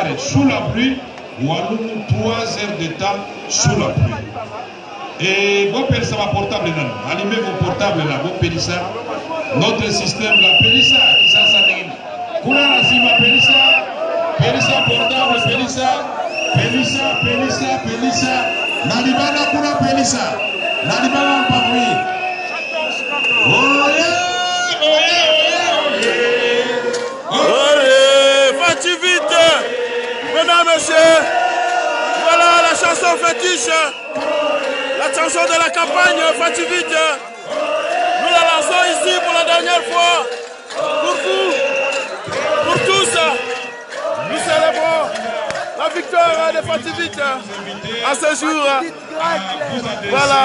s'arrête sous la pluie, ou à 3 heures de temps sous la pluie. Et vos ça va portable là, allumez vos portables là, vos pélissa. Notre système là, pélissa, qui ça n'est pas. Kuna lazima pélissa portable, pélissa. Nalibana kuna pélissa. Nalibana pas oui. Faites vite, mesdames, messieurs. Voilà la chanson fétiche. La chanson de la campagne, faites vite. Nous la lançons ici pour la dernière fois. Pour vous, pour tous. Nous célébrons la victoire de Fativite à ce jour. Voilà.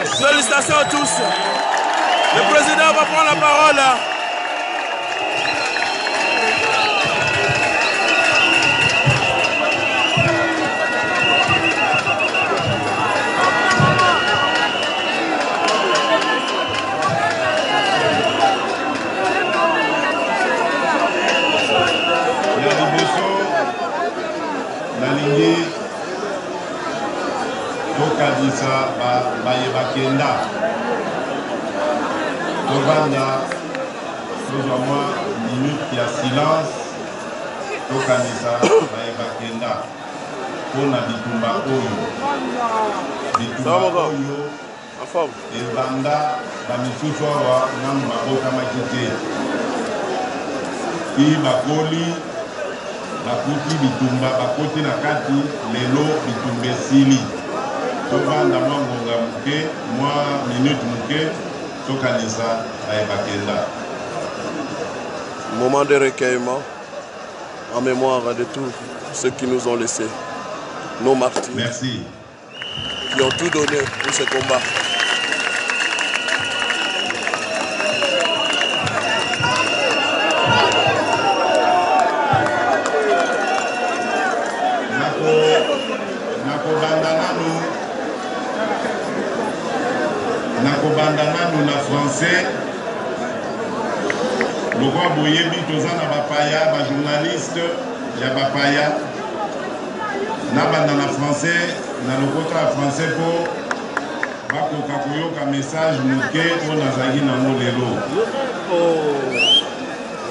Félicitations à tous. Le président va prendre la parole. Tokadisa Bayebakenda Tobanda nous avons une minute qui a silence Tokadisa Bayebakenda Pona Bitumba Oyo Ebanda Bamisusu Awa Namu Maboka Makite Bakoli Bakuti Bitumba Bakoti Nakati Lelo Bitumbe Sili Tobanda Mangonga Muke, moi minute Muke, Tokanisa Bayebakenda. Moment de recueillement en mémoire de tous ceux qui nous ont laissés, nos martyrs. Merci. Qui ont tout donné pour ce combat. Nakobandana na français le roi Boyebi toza na bapaya ba journaliste ya bapaya na bandana français na lokota ya français po bakoka koyoka message moke o nazali nango lelo.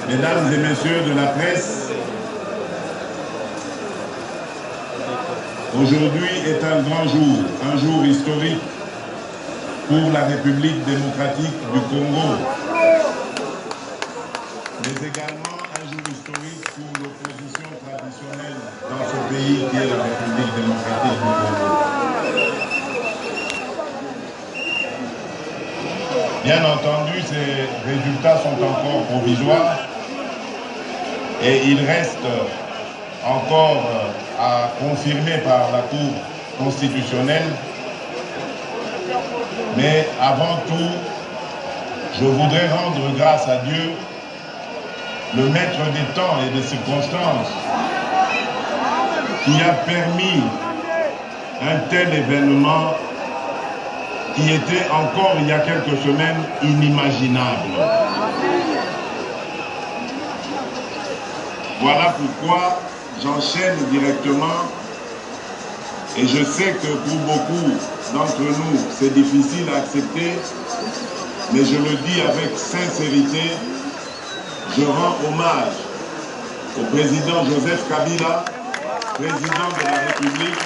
Mesdames et messieurs de la presse, aujourd'hui est un grand jour, un jour historique pour la République démocratique du Congo, mais également un jour historique pour l'opposition traditionnelle dans ce pays qui est la République démocratique du Congo. Bien entendu, ces résultats sont encore provisoires et il reste encore à confirmer par la Cour constitutionnelle. Mais avant tout, je voudrais rendre grâce à Dieu, le maître des temps et des circonstances, qui a permis un tel événement qui était encore il y a quelques semaines inimaginable. Voilà pourquoi j'enchaîne directement. Et je sais que pour beaucoup d'entre nous, c'est difficile à accepter, mais je le dis avec sincérité, je rends hommage au président Joseph Kabila, président de la République,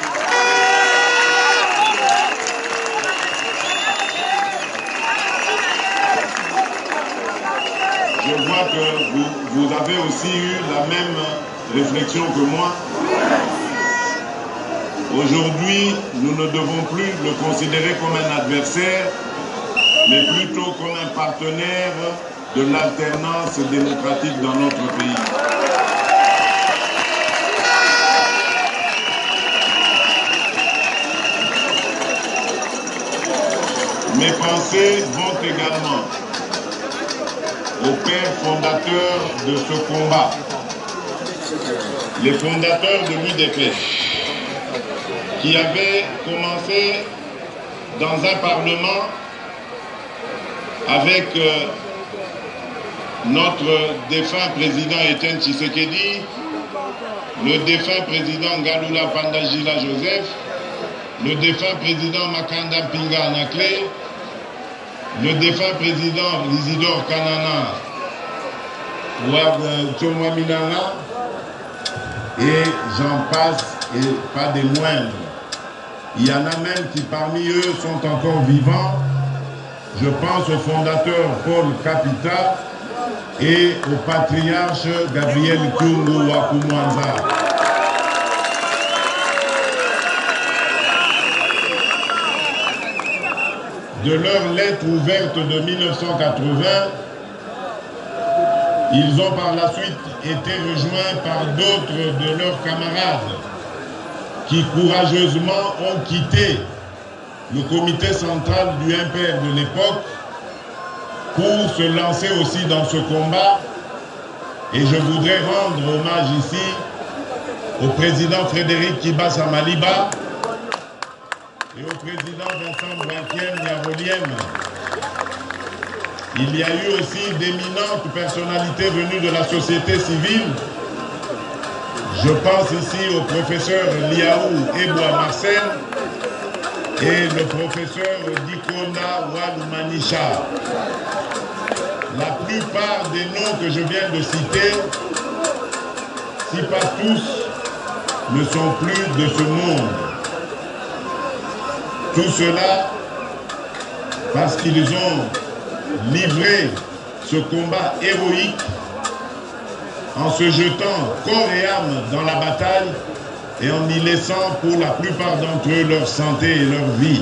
je vois que vous avez aussi eu la même réflexion que moi. Aujourd'hui, nous ne devons plus le considérer comme un adversaire, mais plutôt comme un partenaire de l'alternance démocratique dans notre pays. Mes pensées vont également aux pères fondateurs de ce combat, les fondateurs de l'UDP, qui avait commencé dans un parlement avec notre défunt président Etienne Tshisekedi le défunt président Galula Pandagila Joseph, le défunt président Makanda Pinga Anakle, le défunt président Isidore Kanana Tchomwaminanga, et j'en passe, et pas des moindres. Il y en a même qui parmi eux sont encore vivants. Je pense au fondateur Paul Kapita et au patriarche Gabriel Kungu Wakumwanza. De leur lettre ouverte de 1980, ils ont par la suite été rejoints par d'autres de leurs camarades qui courageusement ont quitté le comité central du MPR de l'époque pour se lancer aussi dans ce combat. Et je voudrais rendre hommage ici au président Frédéric Kibasa Maliba et au président Vincent Blanquien Nyaroliem. Il y a eu aussi d'éminentes personnalités venues de la société civile. Je pense ici au professeur Liaou Eboa Marcel et le professeur Dikona Walumanisha. La plupart des noms que je viens de citer, si pas tous, ne sont plus de ce monde. Tout cela parce qu'ils ont livré ce combat héroïque en se jetant corps et âme dans la bataille et en y laissant pour la plupart d'entre eux leur santé et leur vie.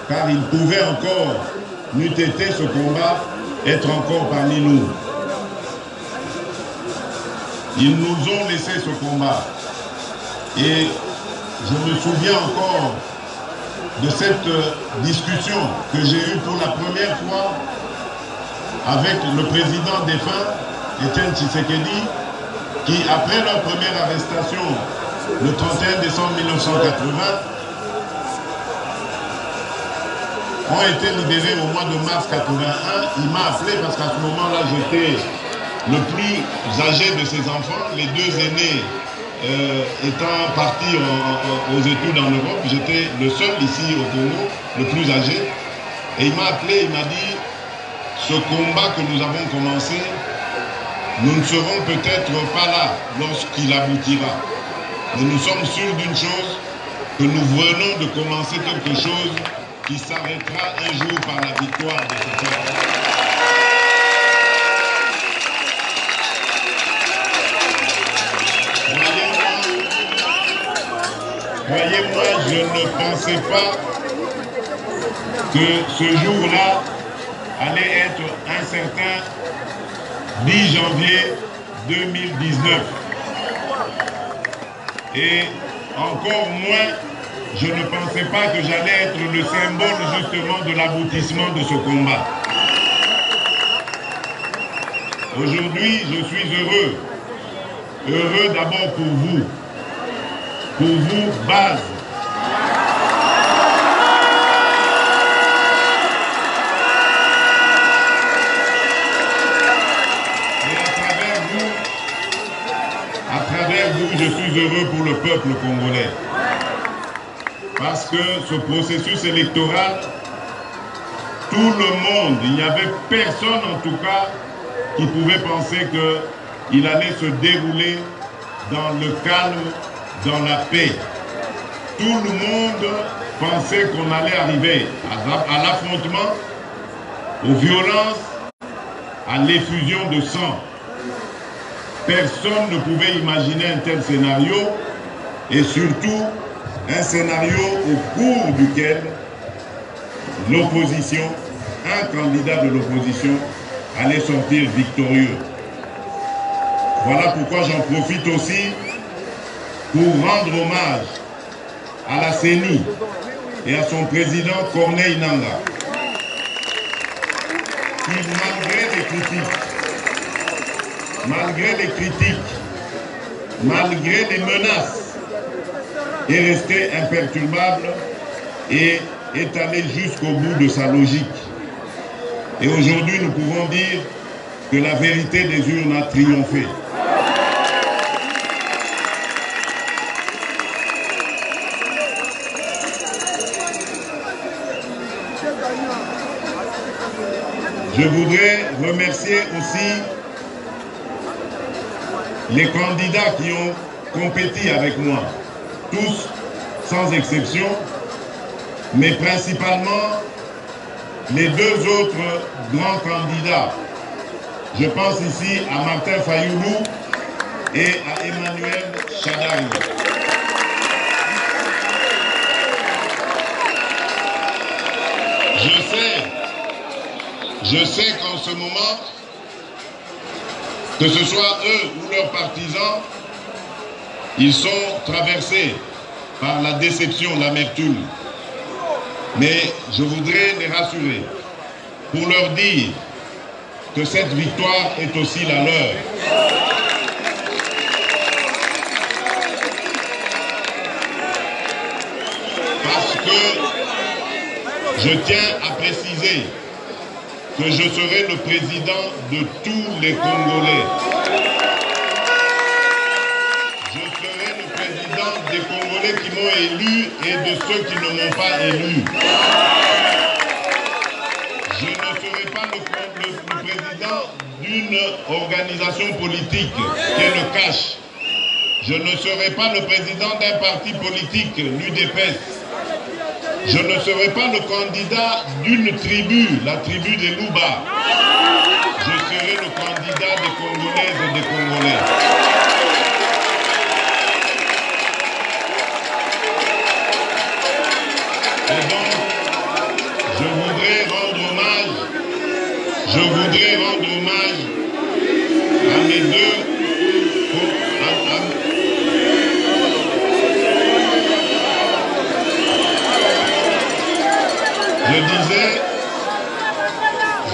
Car ils pouvaient encore, n'eût été ce combat, être encore parmi nous. Ils nous ont laissé ce combat. Et je me souviens encore de cette discussion que j'ai eue pour la première fois avec le président défunt, Etienne Tshisekedi, qui, après leur première arrestation le 31 décembre 1980, ont été libérés au mois de mars 81. Il m'a appelé parce qu'à ce moment-là, j'étais le plus âgé de ses enfants, les deux aînés étant partis aux études en Europe. J'étais le seul ici au Congo, le plus âgé. Et il m'a appelé, il m'a dit, ce combat que nous avons commencé, nous ne serons peut-être pas là lorsqu'il aboutira. Mais nous sommes sûrs d'une chose, que nous venons de commencer quelque chose qui s'arrêtera un jour par la victoire de ce peuple. Croyez-moi, je ne pensais pas que ce jour-là allait être un certain 10 janvier 2019. Et encore moins, je ne pensais pas que j'allais être le symbole justement de l'aboutissement de ce combat. Aujourd'hui, je suis heureux. Heureux d'abord pour vous, base. Et à travers vous, je suis heureux pour le peuple congolais. Parce que ce processus électoral, tout le monde, il n'y avait personne en tout cas qui pouvait penser qu'il allait se dérouler dans le calme, dans la paix. Tout le monde pensait qu'on allait arriver à l'affrontement, aux violences, à l'effusion de sang. Personne ne pouvait imaginer un tel scénario et surtout un scénario au cours duquel l'opposition, un candidat de l'opposition allait sortir victorieux. Voilà pourquoi j'en profite aussi pour rendre hommage à la CENI et à son président Corneille Nangaa, qui malgré les critiques, malgré les menaces, est resté imperturbable et est allé jusqu'au bout de sa logique. Et aujourd'hui, nous pouvons dire que la vérité des urnes a triomphé. Je voudrais remercier aussi les candidats qui ont compéti avec moi, tous sans exception, mais principalement les deux autres grands candidats. Je pense ici à Martin Fayoulou et à Emmanuel Chadari. Je sais qu'en ce moment, que ce soit eux ou leurs partisans, ils sont traversés par la déception, l'amertume. Mais je voudrais les rassurer pour leur dire que cette victoire est aussi la leur. Parce que je tiens à préciser que je serai le président de tous les Congolais. Je serai le président des Congolais qui m'ont élu et de ceux qui ne m'ont pas élu. Je ne serai pas le président d'une organisation politique qui est le CACH. Je ne serai pas le président d'un parti politique, l'UDPS. Je ne serai pas le candidat d'une tribu, la tribu des Louba. Je serai le candidat des Congolaises et des Congolais. Et donc, je voudrais rendre hommage à mes deux Je disais,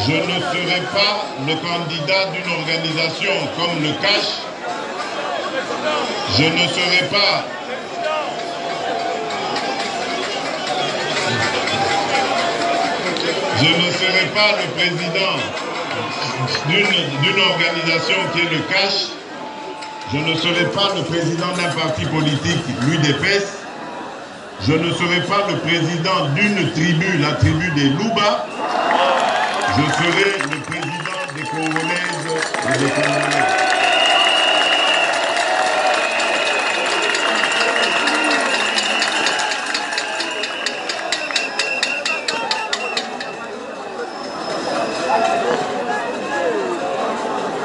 je ne serai pas le candidat d'une organisation comme le CACH. Je ne serai pas le président d'une organisation qui est le CACH. Je ne serai pas le président d'un parti politique, l'UDPS. Je ne serai pas le président d'une tribu, la tribu des Louba. Je serai le président des Congolaises et des Congolais.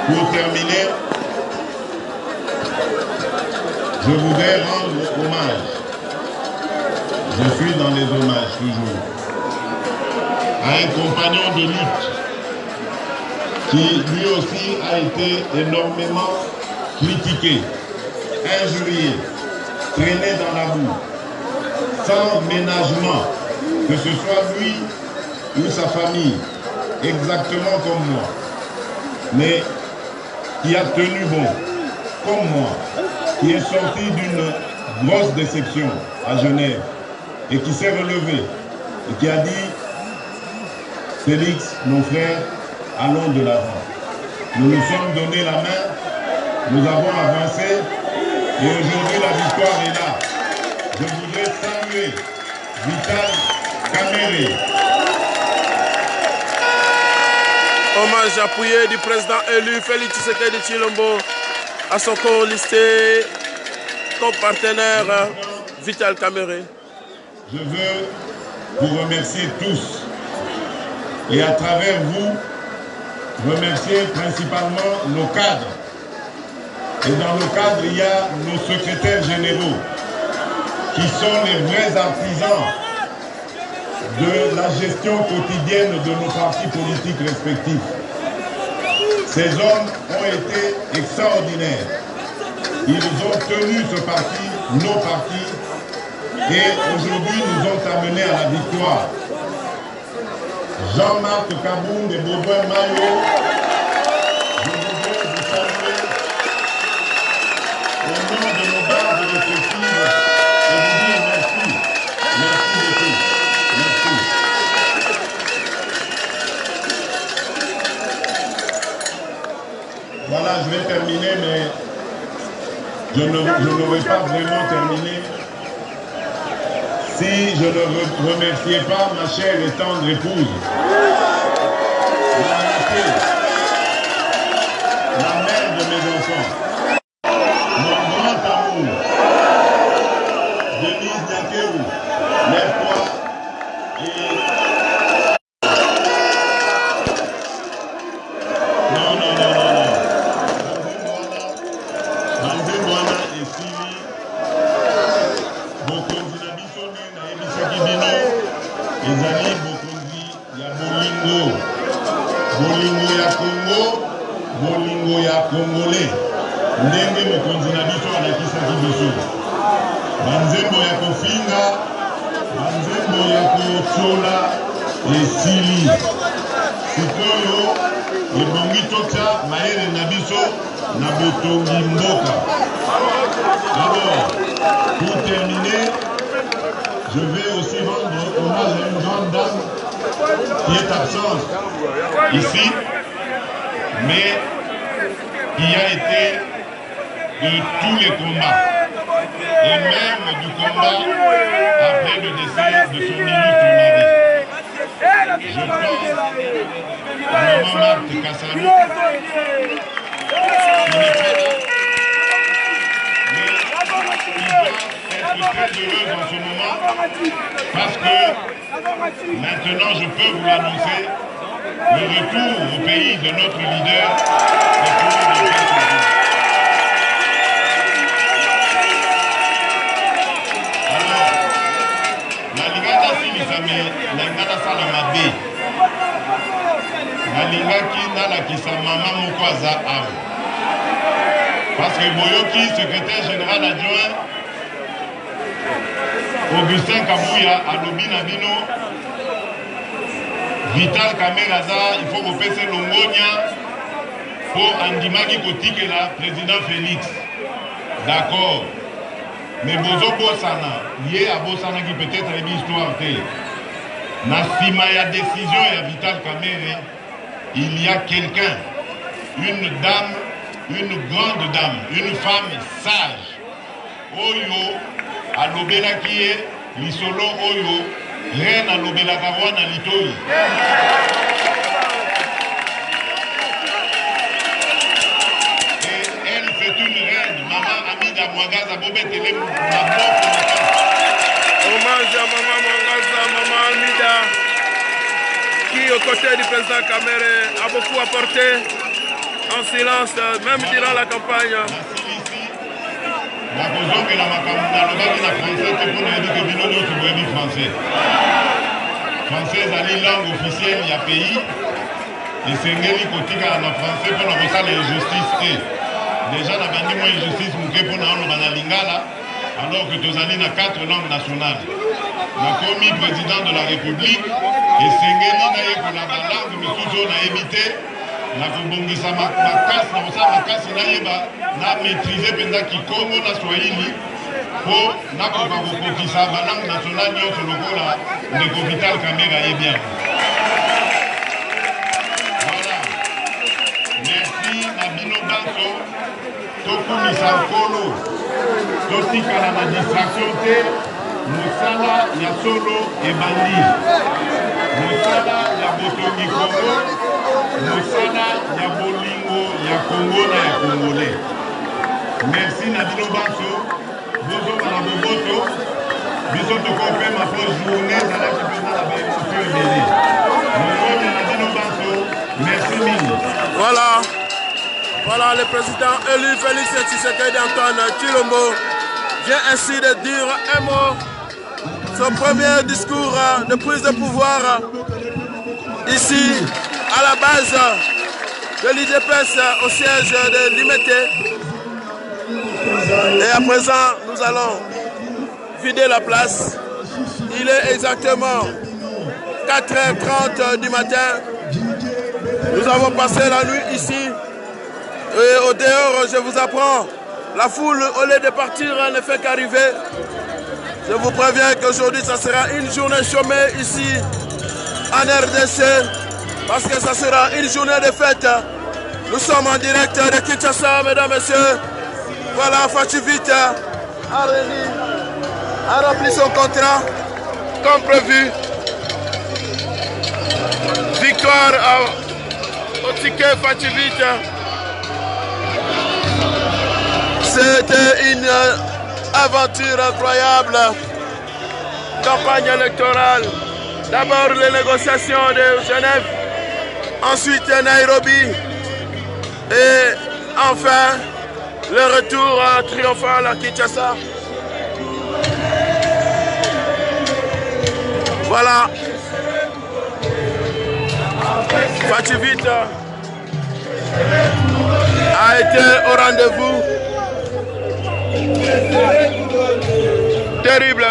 Pour terminer, je voudrais rendre hommage. Je suis dans les hommages toujours, à un compagnon de lutte qui lui aussi a été énormément critiqué, injurié, traîné dans la boue, sans ménagement, que ce soit lui ou sa famille, exactement comme moi, mais qui a tenu bon, comme moi, qui est sorti d'une grosse déception à Genève, et qui s'est relevé et qui a dit « Félix, mon frère, allons de l'avant. Nous nous sommes donné la main, nous avons avancé et aujourd'hui la victoire est là. Je voudrais saluer Vital Kamerhe. » Hommage appuyé du président élu Félix Tshisekedi Tshilombo à son co-listé, co-partenaire Vital Kamerhe. Je veux vous remercier tous et à travers vous, remercier principalement nos cadres. Et dans nos cadres, il y a nos secrétaires généraux qui sont les vrais artisans de la gestion quotidienne de nos partis politiques respectifs. Ces hommes ont été extraordinaires. Ils ont tenu ce parti, nos partis, et aujourd'hui nous ont amenés à la victoire. Jean-Marc Kabound et Baudouin Mayo, je voudrais vous saluer au nom de nos gardes respectives et vous dire merci. Merci beaucoup. Merci. Voilà, je vais terminer, mais je n'aurais pas vraiment terminé si je ne remerciais pas ma chère et tendre épouse. Diaké, la mère de mes enfants. Mon grand amour, Denise Diaké, lève-toi et... Non. Banzemboana et Sili, bokonzi na biso nde nayebisaki bino, ezali bokonzi ya bolingo. Bolingo ya Congo, bolingo ya Congolais. Ndenge mokonzi na biso alakisaki biso. Banzembo ya kofinga, banzembo ya kotsola esili. Sikoyo ebongi tokya mayele na biso na botongi mboka. Alors, pour terminer, je vais aussi rendre hommage à une grande dame qui est absente ici, mais qui a été de tous les combats, et même du combat après le décès de son illustre mari. Je pense à Maman Marthe Kassalou, très heureuse en ce moment parce que maintenant je peux vous l'annoncer, le retour au pays de notre leader est pour le Alors, la Lingada Silisame, la Lingada Salamabe, la Lingaki Nalakisa Mama Mokwaza Aou. Parce que Boyoki, secrétaire général adjoint, Augustin Kabouya, alobi na bino, Vital Kameraza, il faut repasser l'ongonia pour Andimaki Kotikela, président Félix. D'accord. Mais Bozo Bosana, lié à Bosana qui peut-être a une histoire. Na sima ya décision ya Vital Kamere, il y a quelqu'un, une dame, une grande dame, une femme sage. Oyo, alobela kiye, lisolo oyo, reine alobela kawana litoi. Et elle, c'est une reine, Maman Amida Mwangaza, Bobetele Maboko. Hommage à Maman Mwangaza, Maman Amida, qui aux côtés du président Kamere a beaucoup apporté en silence, même durant la campagne. Français est la langue officielle du pays. Et c'est une côté en français pour nous la justice. Déjà, la bande de justice pour nous lingala, alors que nous avons 4 langues nationales. Nous commis président de la République et c'est une langue mais toujours on a évité. Na kubongisa makasi na kosa makasi na yeba na maîtriser penza kikongo na swahili po na koka kokokisa balangue nationale nyonso lokola ndeko Vital Kamere aye bien. Voilà. Merci na bino banso tokumisa nkolo totikala na distraction te mosala ya solo ebandi mosala ya botongi Kongo mosala ya bolingo ya Congo na ya Congolais. Merci na bino banso bozoba na boboto biso tokopema po journée ezalaki mpenza na baémotion ebele mongonya na bino banso merci mingi. Voilà le président élu Félix Tshisekedi Antoine Tshilombo vient ainsi de dire un mot. Son premier discours de prise de pouvoir ici à la base de l'IDPS au siège de l'IMETE. Et à présent, nous allons vider la place. Il est exactement 4h30 du matin. Nous avons passé la nuit ici. Et au dehors, je vous apprends, la foule, au lieu de partir, ne fait qu'arriver. Je vous préviens qu'aujourd'hui, ça sera une journée chômée ici en RDC. Parce que ça sera une journée de fête. Nous sommes en direct de Kinshasa, mesdames et messieurs. Voilà, Fatou vite a rempli son contrat comme prévu. Victoire Ticket Fati Vite. C'était une aventure incroyable. Campagne électorale. D'abord les négociations de Genève, ensuite Nairobi et enfin le retour triomphal à Kinshasa. Voilà. Fati Vite a été au rendez-vous. Terrible.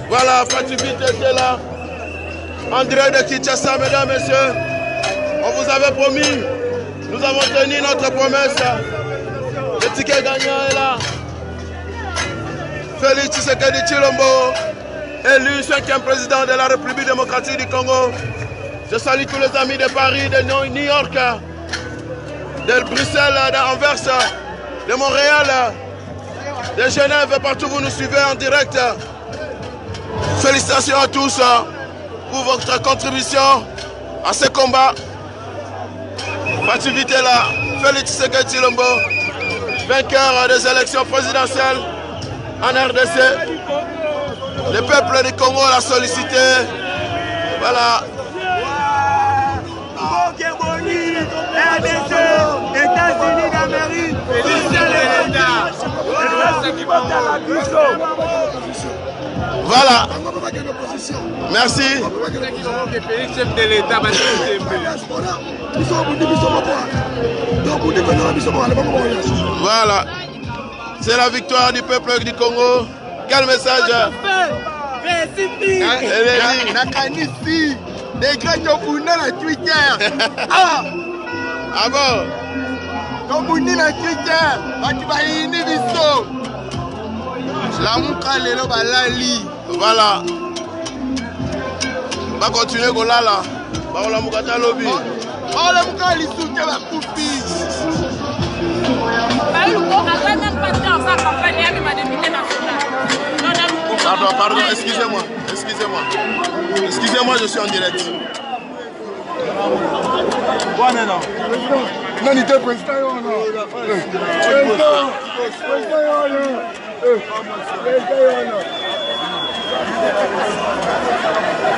Voilà, Fati Vite était là, en direct de Kinshasa, mesdames, messieurs. On vous avait promis, nous avons tenu notre promesse. Le ticket gagnant est là. Félix Tshisekedi Tshilombo, élu 5e président de la République démocratique du Congo. Je salue tous les amis de Paris, de New York, de Bruxelles, d'Anvers, de Montréal, de Genève, partout où vous nous suivez en direct. Félicitations à tous pour votre contribution à ce combat. Fati Vite est là, Félix Tshisekedi Tshilombo, vainqueur des élections présidentielles en RDC. Le peuple du Congo l'a sollicité. Voilà. RDC, États-Unis d'Amérique, Voilà. Merci. Voilà. C'est la victoire du peuple du Congo. Quel message? Des gars qui ont fondé la Twitter. Ah bon? Comme on dit la Twitter, tu vas y aller biso. La mouka lelo balali. Voilà. Va continuer golala. Va la mouka talobi. Oh la mouka li soute la coupi. Pardon, excusez-moi. Excusez-moi, je suis en direct.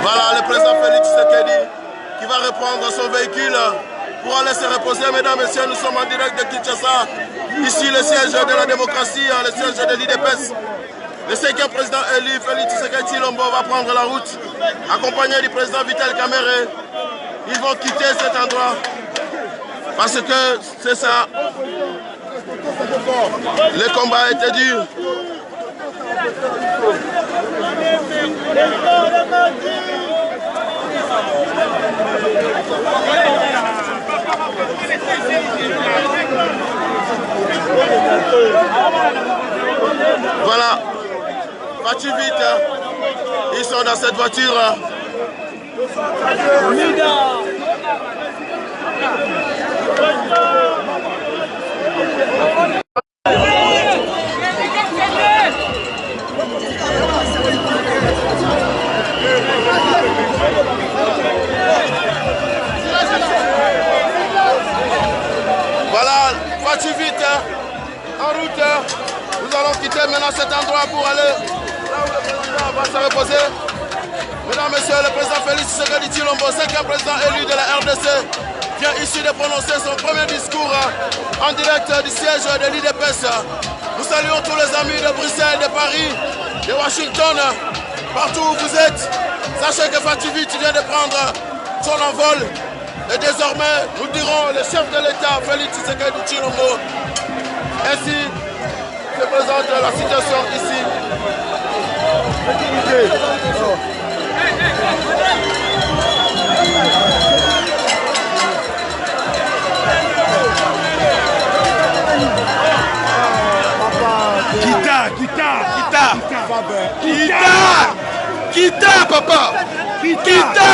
Voilà le président Félix Tshisekedi qui va reprendre son véhicule pour aller se reposer. Mesdames et messieurs, nous sommes en direct de Kinshasa. Ici le siège de la démocratie, le siège de l'IDPS. Le 5e président élu, Félix Tshisekedi Tshilombo, va prendre la route, accompagné du président Vital Kamerhe. Ils vont quitter cet endroit parce que c'est ça. Le combat était dur. Voilà. Fati Vite, ils sont dans cette voiture. Voilà, Fati Vite, en route. Nous allons quitter maintenant cet endroit pour aller là où le président va se reposer. Mesdames, Messieurs, le président Félix Tshisekedi Tshilombo, 5e président élu de la RDC, vient ici de prononcer son premier discours en direct du siège de l'IDPS. Nous saluons tous les amis de Bruxelles, de Paris, de Washington, partout où vous êtes. Sachez que Fati Vite vient de prendre son envol. Et désormais, nous dirons le chef de l'État, Félix Tshisekedi Tshilombo. Ainsi se présente la situation ici. Kita, papa. Kita.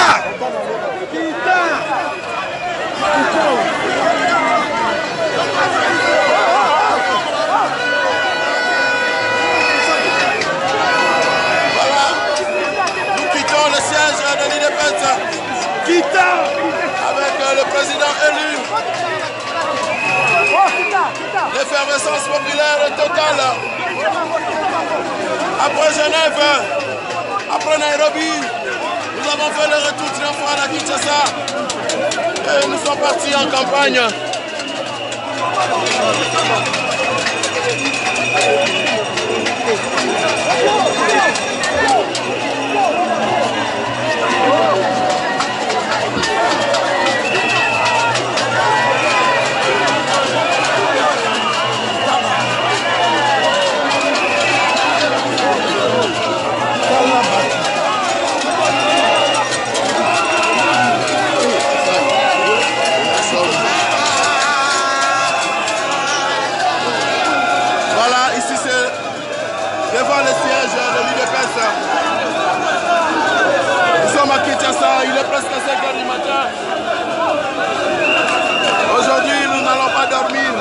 avec le président élu. L'effervescence populaire est totale. Après Genève, après Nairobi, nous avons fait le retour triomphal à Kinshasa et nous sommes partis en campagne. Devant le siège de l'UDPS. Nous sommes à Kinshasa, il est presque 5 h du matin. Aujourd'hui, nous n'allons pas dormir.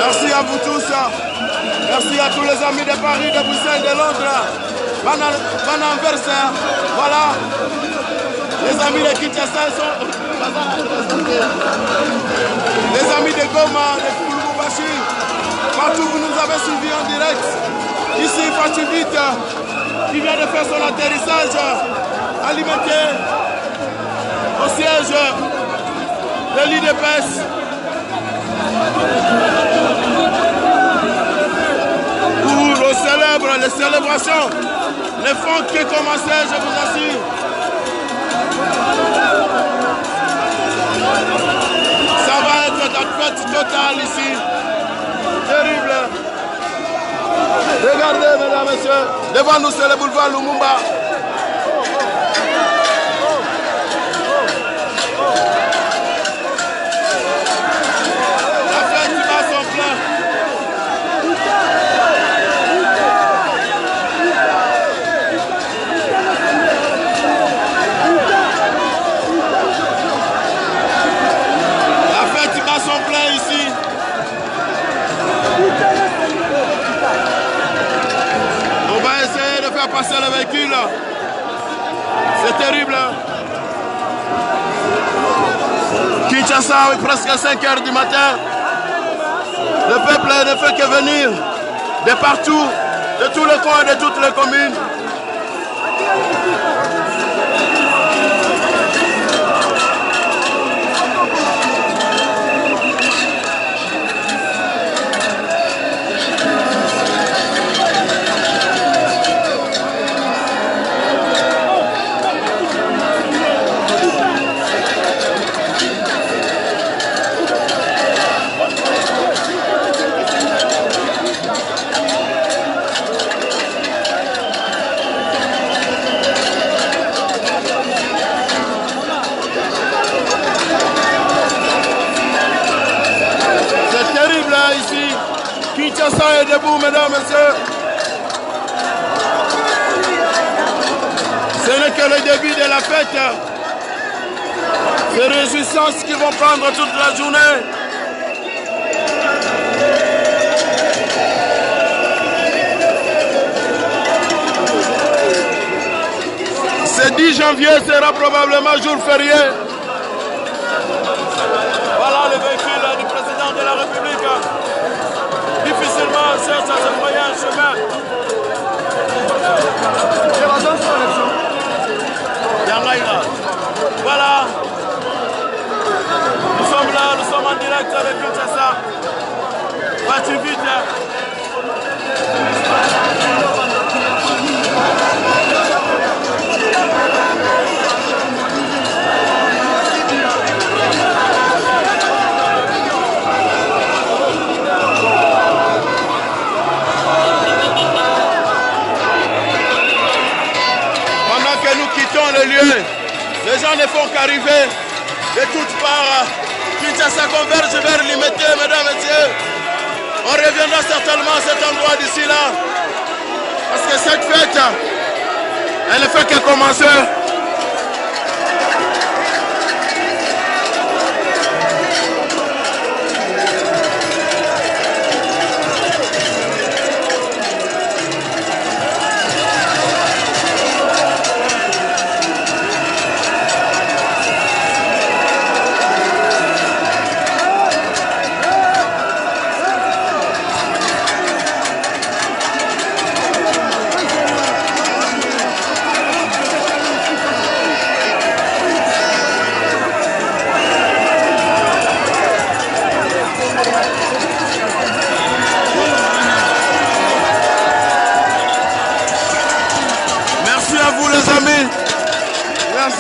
Merci à vous tous. Merci à tous les amis de Paris, de Bruxelles, de Londres, Van Anvers. Voilà. Les amis de Kinshasa sont... Les amis de Goma, de Lubumbashi, partout vous nous avez suivis en direct. Ici, Fatou Vite, qui vient de faire son atterrissage alimenté au siège de l'UDPS. Pour les célébrations ne font que commencer, je vous assure. Ça va être la fête totale ici. Terrible. Regardez, mesdames et messieurs. Devant nous, c'est le boulevard Lumumba. La fête va son plein. Son plein ici. On va essayer de faire passer le véhicule. C'est terrible. Kinshasa, presque 5 h du matin. Le peuple ne fait que venir de partout, de tous les coins, de toutes les communes. Kinshasa est debout, mesdames et messieurs. Ce n'est que le début de la fête. Ces réjouissances qui vont prendre toute la journée. Ce 10 janvier sera probablement jour férié. Voilà le véhicule du président de la République. Difficilement cherche à se frayer un chemin. Voilà. Nous sommes là, nous sommes en direct avec Kinshasa. Fatou Vite. Le lieu, les gens ne font qu'arriver de toutes parts. Kinshasa converge vers Limete, mesdames et messieurs. On reviendra certainement à cet endroit d'ici là. Parce que cette fête, elle ne fait que commencer.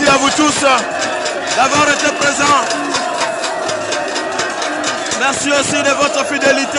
Merci à vous tous d'avoir été présents. Merci aussi de votre fidélité.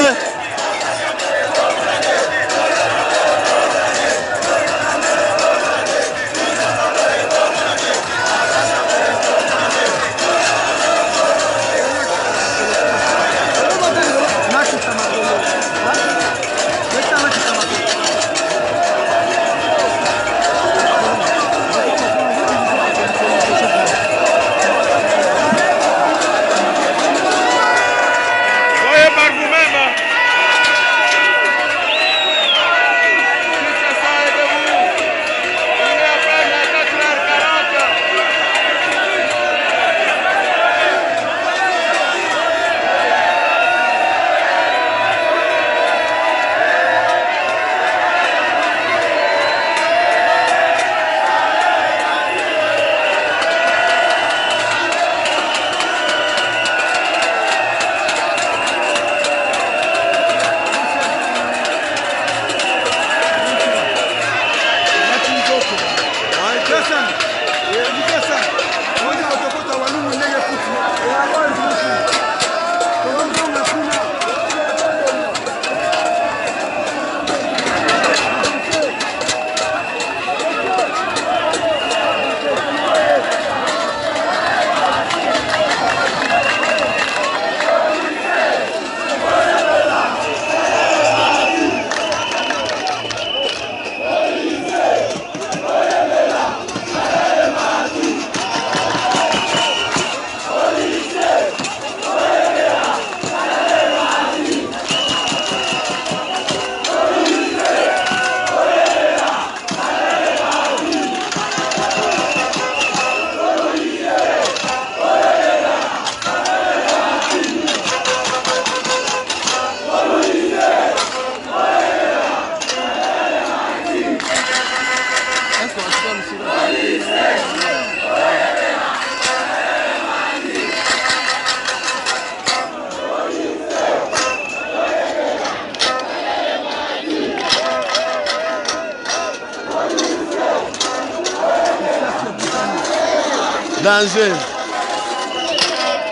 Danger.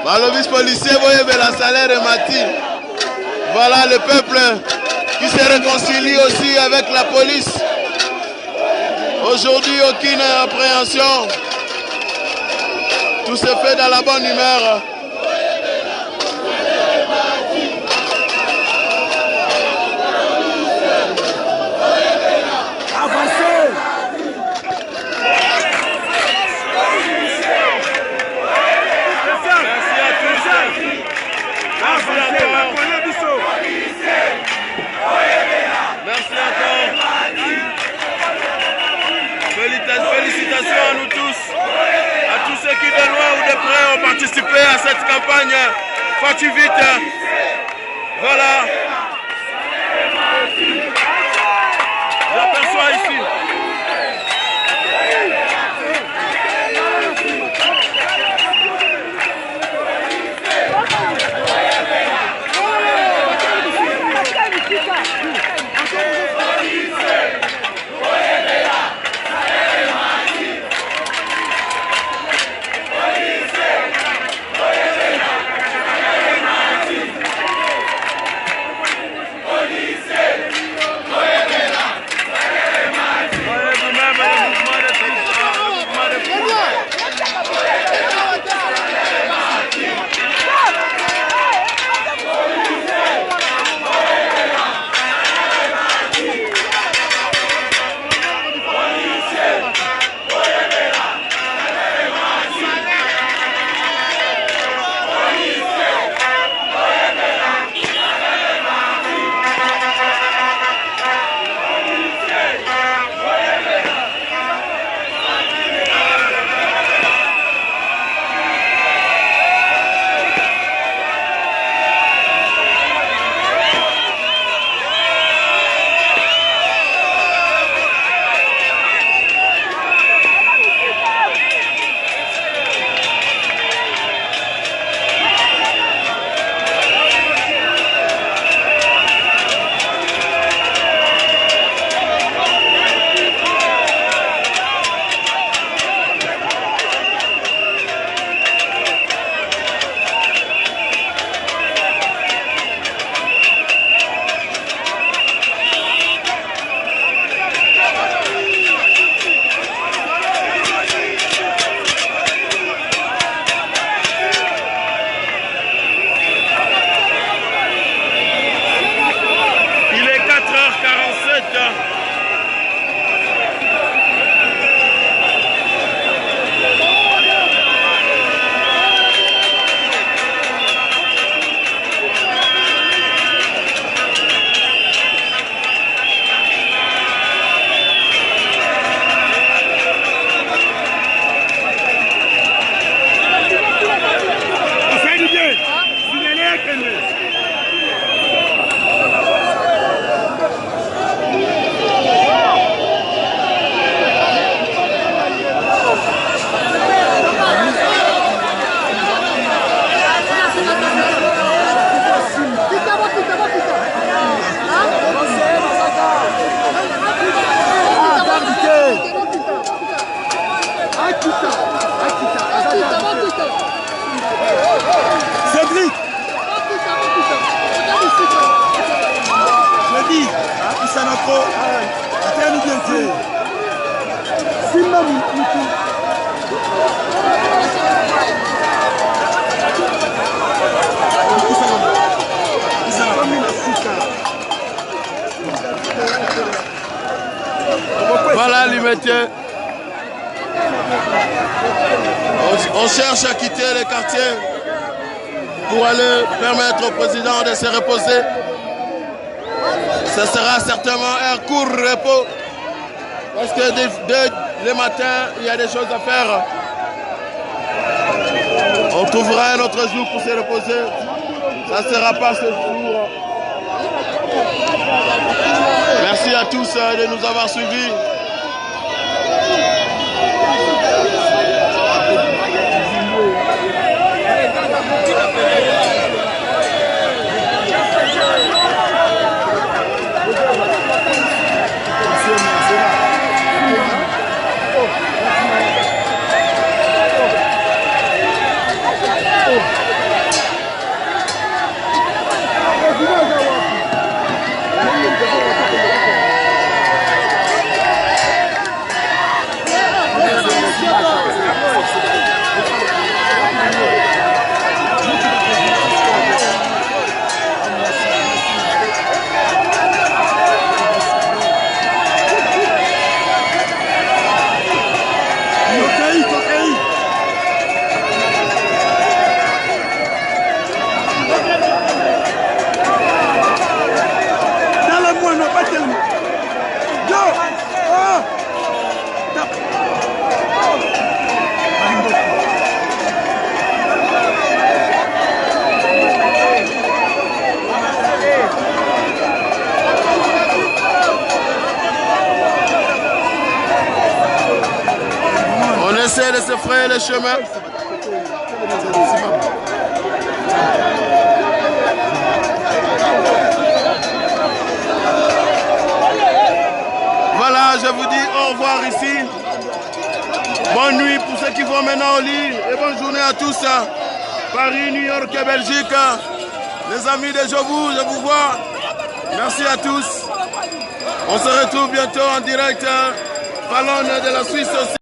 Le vice-policier, la salaire et Mati. Voilà le peuple qui se réconcilie aussi avec la police. Aujourd'hui, aucune appréhension. Tout se fait dans la bonne humeur. Félicitations à nous tous, à tous ceux qui de loin ou de près ont participé à cette campagne. Fâtu vite. Voilà. J'aperçois ici. Voilà l'immédiat. On cherche à quitter les quartiers pour aller permettre au président de se reposer. Ce sera certainement un court repos parce que dès le matin, il y a des choses à faire. On trouvera un autre jour pour se reposer. Ça ne sera pas ce jour. Merci à tous de nous avoir suivis. On essaie de se frayer le chemin. Voilà, je vous dis au revoir ici. Bonne nuit pour ceux qui vont maintenant au lit et bonne journée à tous. Paris, New York et Belgique. Les amis de Je vous vois. Merci à tous. On se retrouve bientôt en direct. Ballon de la Suisse aussi.